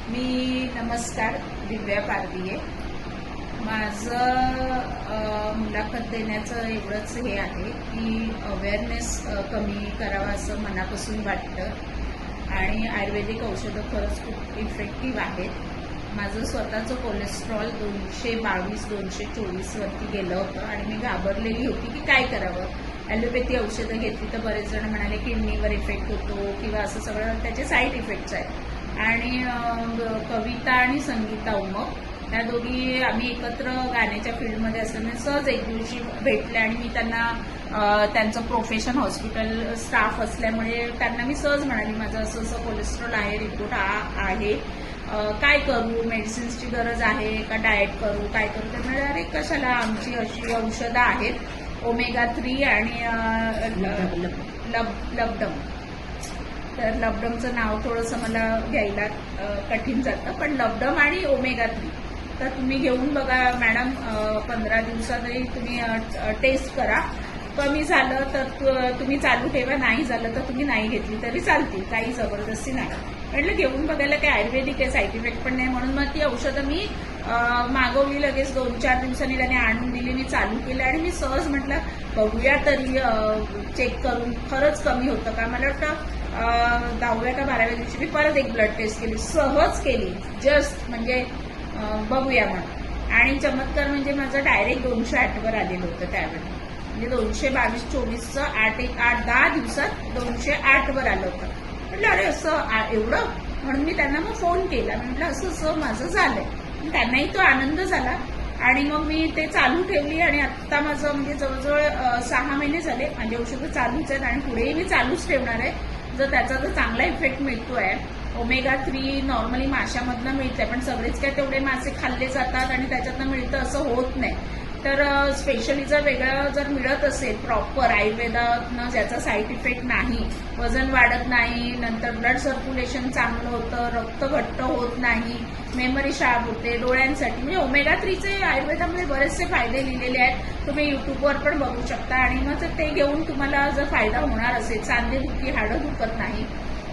नमस्कार, दिव्या पारदीये. माझं मुलाखत देण्याचं एवढंच हे आहे की अवेअरनेस कमी करावा असं मनापासून वाटतं आणि आयुर्वेदिक औषधं खरंच खूप इफेक्टिव्ह आहेत. माझं स्वतःचं कोलेस्ट्रॉल 222-224 वरती गेलं होतं आणि मी घाबरलेली होती की काय करावं. ॲलोपॅथी औषधं घेतली तर बरेच जण म्हणाले किडनीवर इफेक्ट होतो किंवा असं सगळं त्याचे साईड इफेक्ट्स आहेत. आणि कविता आणि संगीता उमप त्या दोघी आम्ही एकत्र गाण्याच्या फील्डमध्ये असल्यामुळे सहज एक दिवशी भेटले आणि मी त्यांना त्यांचं प्रोफेशन हॉस्पिटल स्टाफ असल्यामुळे त्यांना मी सहज म्हणाली माझं असं असं कोलेस्ट्रॉल आहे, रिपोर्ट आहे, काय करू, मेडिसिन्सची गरज आहे का डाएट करू, काय करू. तर म्हणाले अरे कशाला, आमची अशी औषधं आहेत ओमेगा-3 आणि लबडम. तर लबडमचं नाव थोडंसं मला घ्यायला कठीण जातं, पण लबडम आणि ओमेगा-3 तर तुम्ही घेऊन बघा मॅडम. 15 दिवसातही तुम्ही टेस्ट करा. कमी झालं तर तुम्ही चालू ठेवा, नाही झालं तर तुम्ही नाही घेतली तरी चालतील, काही जबरदस्ती नाही. म्हटलं घेऊन बघायला काही आयुर्वेदिक आहे, साईड इफेक्ट पण नाही. म्हणून मग ती औषधं मी मागवली, लगेच 2-4 दिवसांनी त्याने आणून दिली. मी चालू केलं आणि मी सहज म्हटलं बघूया तरी चेक करून खरंच कमी होतं का. मला वाटतं 10व्या का 12व्या दिवशी मी परत एक ब्लड टेस्ट केली, सहज केली, जस्ट म्हणजे बघूया म्हणून. आणि चमत्कार म्हणजे माझं डायरेक्ट 208 वर आलेलं होतं त्यावेळी. म्हणजे 222-24चं 8-10 दिवसात 208 वर आलं होतं. म्हटलं अरे असं एवढं, म्हणून मी त्यांना मग फोन केला. म्हटलं असं असं माझं झालंय. त्यांनाही तो आनंद झाला आणि मग मी ते चालू ठेवली आणि आता माझं म्हणजे जवळजवळ 6 महिने झाले माझी औषधं चालूच आहेत आणि पुढेही मी चालूच ठेवणार आहे. जर त्याचा जर चांगला इफेक्ट मिळतोय. ओमेगा-3 नॉर्मली माशामधनं मिळतंय, पण सगळेच काय तेवढे मासे खाल्ले जातात आणि त्याच्यातनं मिळतं असं होत नाही. तर स्पेशली जर वेगळं जर मिळत असेल प्रॉपर आयुर्वेदातनं ज्याचा साईड इफेक्ट नाही, वजन वाढत नाही, नंतर ब्लड सर्क्युलेशन चांगलं होतं, रक्त घट्ट होत नाही, मेमरी शार्प होते, डोळ्यांसाठी म्हणजे ओमेगा-3चे आयुर्वेदामध्ये बरेचसे फायदे लिहिलेले आहेत. तुम्ही युट्यूबवर पण बघू शकता आणि मग ते घेऊन तुम्हाला जर फायदा होणार असेल, सांधेदुखी, हाडं दुखत नाही,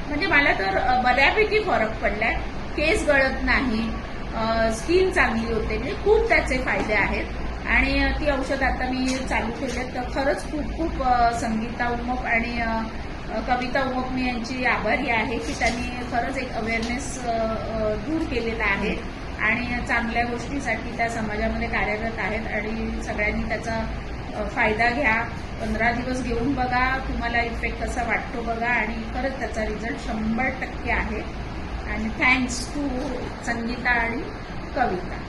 म्हणजे मला तर बऱ्यापैकी फरक पडलाय. केस गळत नाही, स्किन चांगली होते, म्हणजे खूप त्याचे फायदे आहेत. आणि ती औषध आता मी चालू केली तर खरंच खूप खूप संगीता उमप आणि कविता उमप मी यांची आभारी आहे की त्यांनी खरंच एक अवेअरनेस दूर केलेला आहे आणि चांगल्या गोष्टीसाठी त्या समाजामध्ये कार्यरत आहेत आणि सगळ्यांनी त्याचा फायदा घ्या. 15 दिवस घेऊन बघा, तुम्हाला इफेक्ट कसा वाटतो बघा आणि खरंच त्याचा रिझल्ट 100% आहे. आणि थँक्स टू संगीता आणि कविता.